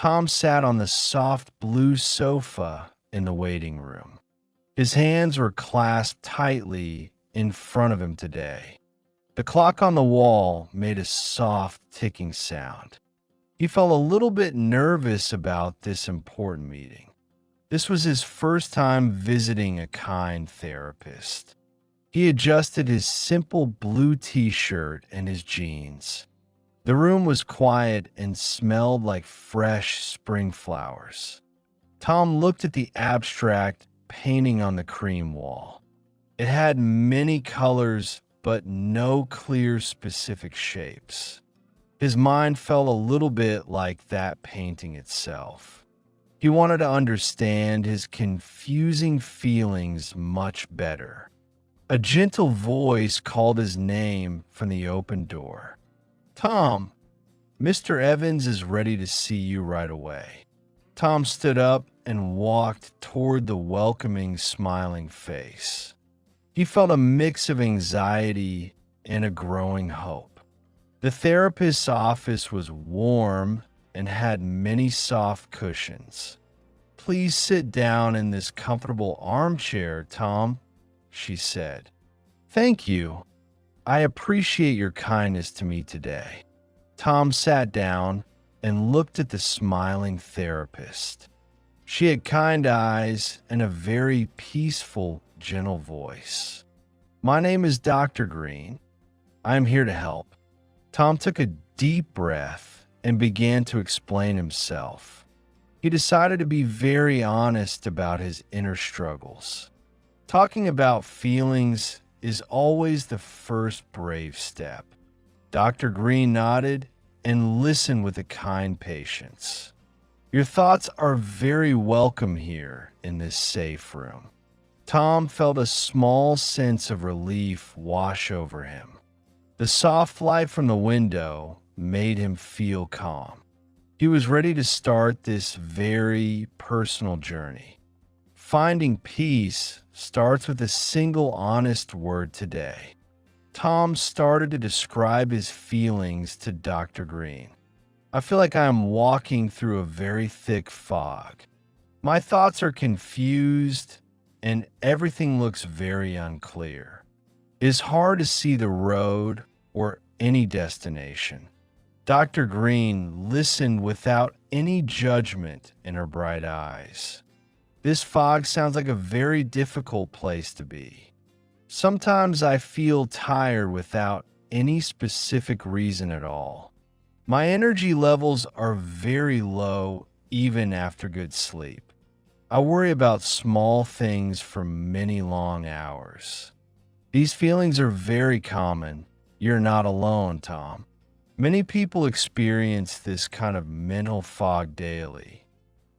Tom sat on the soft blue sofa in the waiting room. His hands were clasped tightly in front of him today. The clock on the wall made a soft ticking sound. He felt a little bit nervous about this important meeting. This was his first time visiting a kind therapist. He adjusted his simple blue t-shirt and his jeans. The room was quiet and smelled like fresh spring flowers. Tom looked at the abstract painting on the cream wall. It had many colors, but no clear specific shapes. His mind felt a little bit like that painting itself. He wanted to understand his confusing feelings much better. A gentle voice called his name from the open door. "Tom, Mr. Evans is ready to see you right away." Tom stood up and walked toward the welcoming, smiling face. He felt a mix of anxiety and a growing hope. The therapist's office was warm and had many soft cushions. "Please sit down in this comfortable armchair, Tom," she said. "Thank you. I appreciate your kindness to me today." Tom sat down and looked at the smiling therapist. She had kind eyes and a very peaceful, gentle voice. "My name is Dr. Green. I am here to help." Tom took a deep breath and began to explain himself. He decided to be very honest about his inner struggles. Talking about feelings is always the first brave step. Dr. Green nodded and listened with a kind patience. "Your thoughts are very welcome here in this safe room." Tom felt a small sense of relief wash over him. The soft light from the window made him feel calm. He was ready to start this very personal journey. Finding peace starts with a single honest word today. Tom started to describe his feelings to Dr. Green. "I feel like I am walking through a very thick fog. My thoughts are confused and everything looks very unclear. It's hard to see the road or any destination." Dr. Green listened without any judgment in her bright eyes. "This fog sounds like a very difficult place to be. Sometimes I feel tired without any specific reason at all. My energy levels are very low even after good sleep. I worry about small things for many long hours. These feelings are very common. You're not alone, Tom. Many people experience this kind of mental fog daily.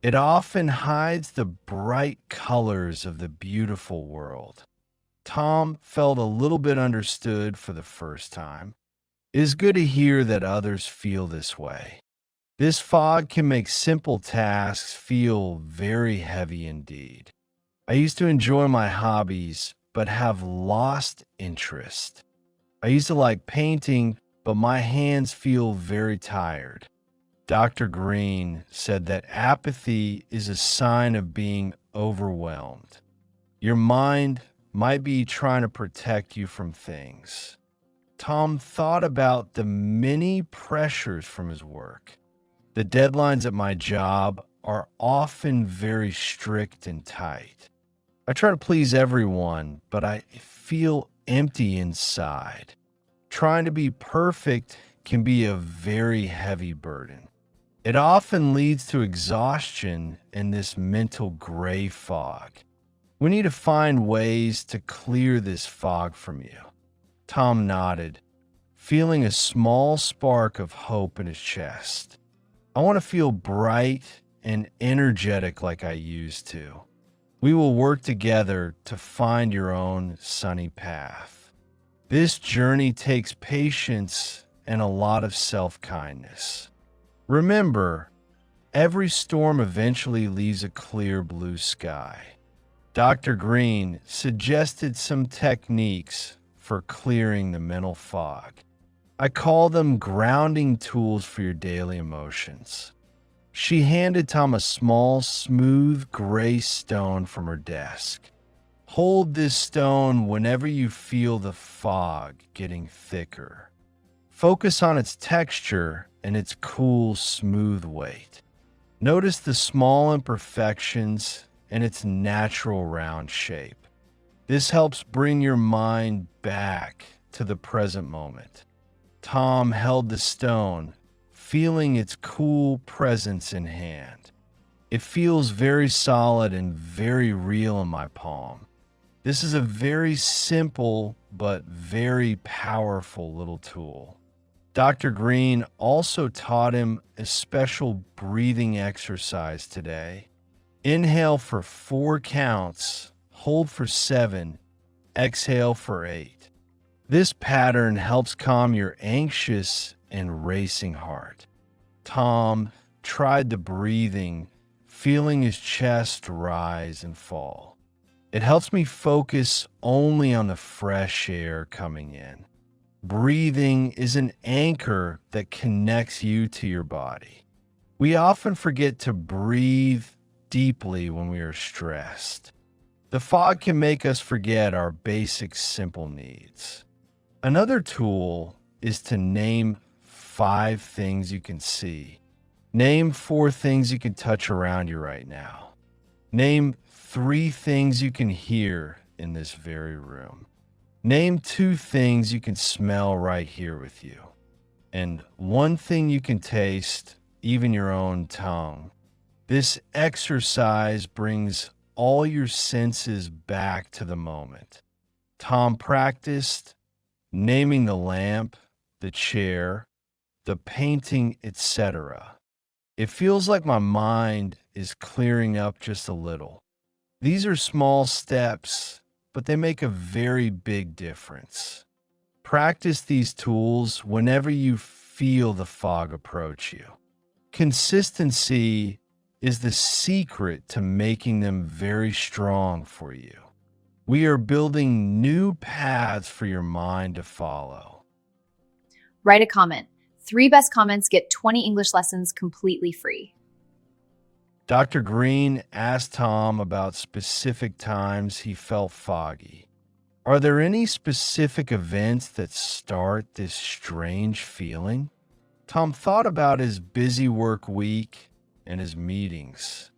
It often hides the bright colors of the beautiful world." Tom felt a little bit understood for the first time. It is good to hear that others feel this way. This fog can make simple tasks feel very heavy indeed. I used to enjoy my hobbies, but have lost interest. I used to like painting, but my hands feel very tired. Dr. Green said that apathy is a sign of being overwhelmed. Your mind might be trying to protect you from things. Tom thought about the many pressures from his work. The deadlines at my job are often very strict and tight. I try to please everyone, but I feel empty inside. Trying to be perfect can be a very heavy burden. It often leads to exhaustion and this mental gray fog. We need to find ways to clear this fog from you." Tom nodded, feeling a small spark of hope in his chest. "I want to feel bright and energetic like I used to. We will work together to find your own sunny path. This journey takes patience and a lot of self-kindness. Remember, every storm eventually leaves a clear blue sky." Dr. Green suggested some techniques for clearing the mental fog. "I call them grounding tools for your daily emotions." She handed Tom a small, smooth gray stone from her desk. Hold this stone whenever you feel the fog getting thicker. Focus on its texture and its cool, smooth weight. Notice the small imperfections and its natural round shape. This helps bring your mind back to the present moment. Tom held the stone, feeling its cool presence in hand. It feels very solid and very real in my palm. This is a very simple but very powerful little tool. Dr. Green also taught him a special breathing exercise today. Inhale for 4 counts, hold for 7, exhale for 8. This pattern helps calm your anxious and racing heart. Tom tried the breathing, feeling his chest rise and fall. It helps me focus only on the fresh air coming in. Breathing is an anchor that connects you to your body. We often forget to breathe deeply when we are stressed. The fog can make us forget our basic simple needs. Another tool is to name 5 things you can see. Name 4 things you can touch around you right now. Name 3 things you can hear in this very room. Name 2 things you can smell right here with you. And 1 thing you can taste, even your own tongue. This exercise brings all your senses back to the moment. Tom practiced naming the lamp, the chair, the painting, etc. It feels like my mind is clearing up just a little. These are small steps, but they make a very big difference. Practice these tools whenever you feel the fog approach you. Consistency is the secret to making them very strong for you. We are building new paths for your mind to follow. Write a comment. 3 best comments get 20 English lessons completely free. Dr. Green asked Tom about specific times he felt foggy. Are there any specific events that start this strange feeling? Tom thought about his busy work week and his meetings.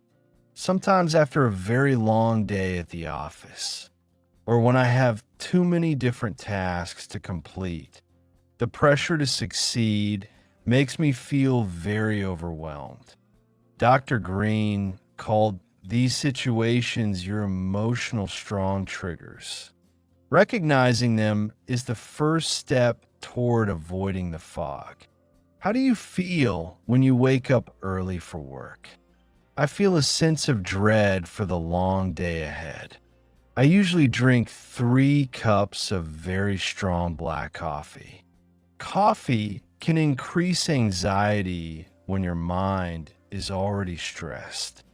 Sometimes after a very long day at the office, or when I have too many different tasks to complete, the pressure to succeed makes me feel very overwhelmed. Dr. Green called these situations your emotional strong triggers. Recognizing them is the first step toward avoiding the fog. How do you feel when you wake up early for work? I feel a sense of dread for the long day ahead. I usually drink 3 cups of very strong black coffee. Coffee can increase anxiety when your mind is already stressed.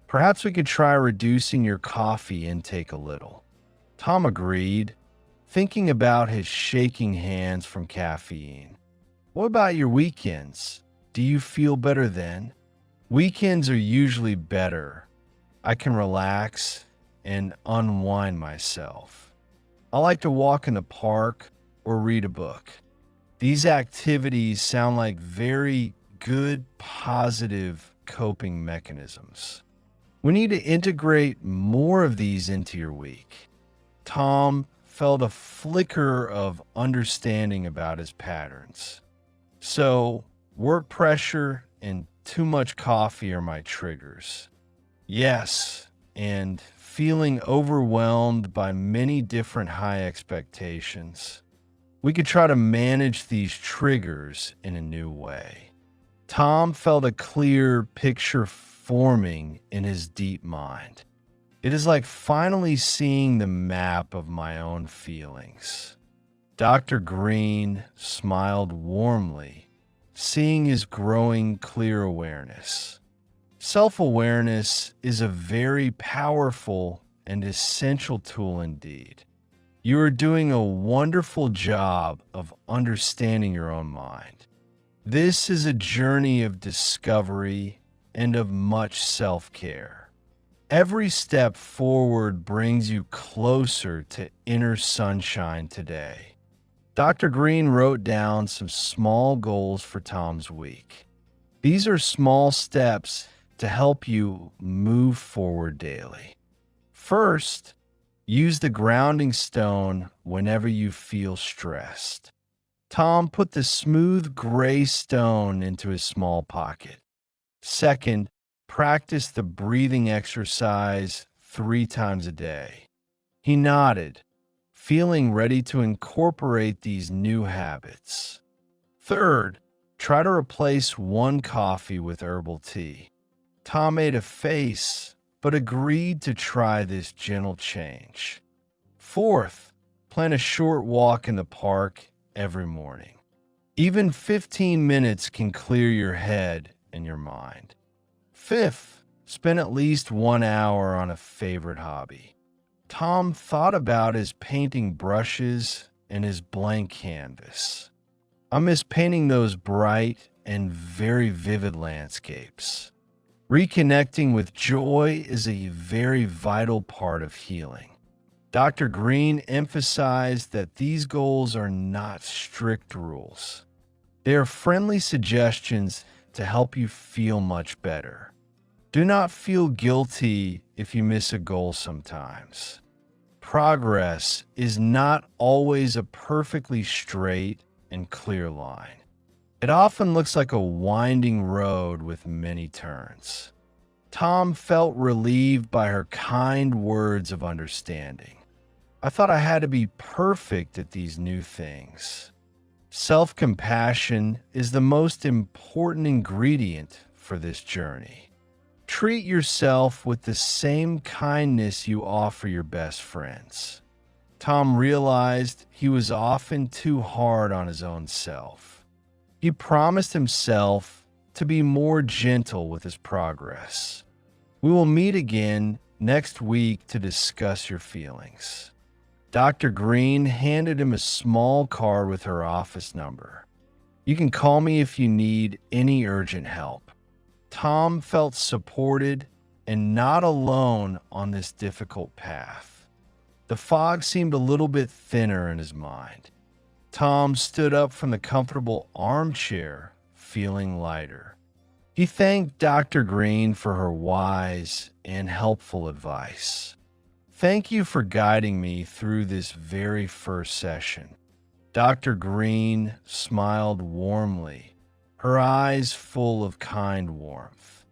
Perhaps we could try reducing your coffee intake a little. Tom agreed, thinking about his shaking hands from caffeine. What about your weekends? Do you feel better then? Weekends are usually better. I can relax and unwind myself. I like to walk in the park or read a book. These activities sound like very good, positive coping mechanisms. We need to integrate more of these into your week. Tom felt a flicker of understanding about his patterns. So, work pressure and too much coffee are my triggers. Yes, and feeling overwhelmed by many different high expectations. We could try to manage these triggers in a new way. Tom felt a clear picture forming in his deep mind. It is like finally seeing the map of my own feelings. Dr. Green smiled warmly, seeing his growing clear awareness. Self-awareness is a very powerful and essential tool indeed. You are doing a wonderful job of understanding your own mind. This is a journey of discovery and of much self-care. Every step forward brings you closer to inner sunshine today. Dr. Green wrote down some small goals for Tom's week. These are small steps to help you move forward daily. First, use the grounding stone whenever you feel stressed. Tom put the smooth gray stone into his small pocket. Second, practice the breathing exercise 3 times a day. He nodded, feeling ready to incorporate these new habits. Third, try to replace 1 coffee with herbal tea. Tom made a face, but agreed to try this gentle change. Fourth, plan a short walk in the park every morning. Even 15 minutes can clear your head and your mind. Fifth, spend at least 1 hour on a favorite hobby. Tom thought about his painting brushes and his blank canvas. I miss painting those bright and very vivid landscapes. Reconnecting with joy is a very vital part of healing. Dr. Green emphasized that these goals are not strict rules. They are friendly suggestions to help you feel much better. Do not feel guilty if you miss a goal sometimes. Progress is not always a perfectly straight and clear line. It often looks like a winding road with many turns. Tom felt relieved by her kind words of understanding. I thought I had to be perfect at these new things. Self-compassion is the most important ingredient for this journey. Treat yourself with the same kindness you offer your best friends. Tom realized he was often too hard on his own self. He promised himself to be more gentle with his progress. We will meet again next week to discuss your feelings. Dr. Green handed him a small card with her office number. You can call me if you need any urgent help. Tom felt supported and not alone on this difficult path. The fog seemed a little bit thinner in his mind. Tom stood up from the comfortable armchair, feeling lighter. He thanked Dr. Green for her wise and helpful advice. Thank you for guiding me through this very first session. Dr. Green smiled warmly, her eyes full of kind warmth.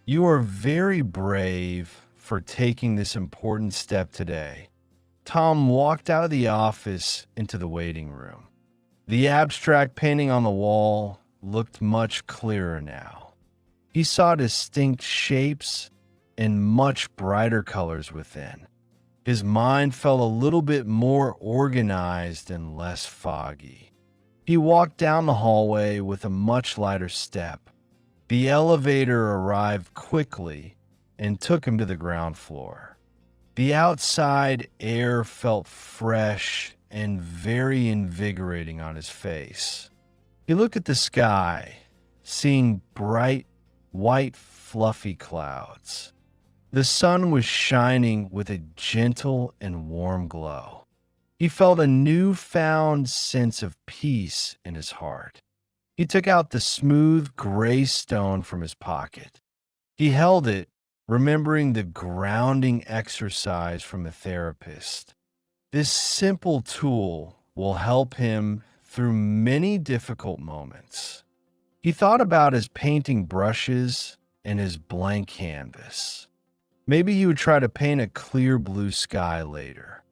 You are very brave for taking this important step today. Tom walked out of the office into the waiting room. The abstract painting on the wall looked much clearer now. He saw distinct shapes and much brighter colors within. His mind felt a little bit more organized and less foggy. He walked down the hallway with a much lighter step. The elevator arrived quickly and took him to the ground floor. The outside air felt fresh and very invigorating on his face. He looked at the sky, seeing bright, white, fluffy clouds. The sun was shining with a gentle and warm glow. He felt a newfound sense of peace in his heart. He took out the smooth gray stone from his pocket. He held it, remembering the grounding exercise from a therapist. This simple tool will help him through many difficult moments. He thought about his painting brushes and his blank canvas. Maybe he would try to paint a clear blue sky later.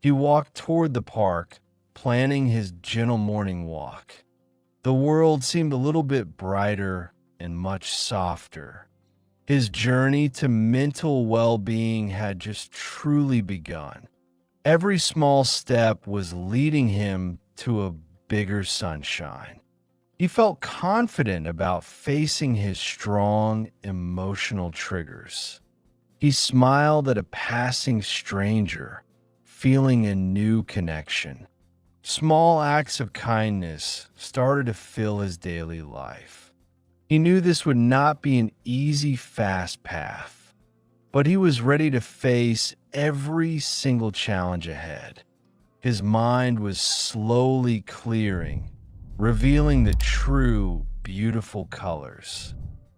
He walked toward the park, planning his gentle morning walk. The world seemed a little bit brighter and much softer. His journey to mental well-being had just truly begun. Every small step was leading him to a bigger sunshine. He felt confident about facing his strong emotional triggers. He smiled at a passing stranger, feeling a new connection. Small acts of kindness started to fill his daily life. He knew this would not be an easy, fast path, but he was ready to face every single challenge ahead. His mind was slowly clearing, revealing the true, beautiful colors.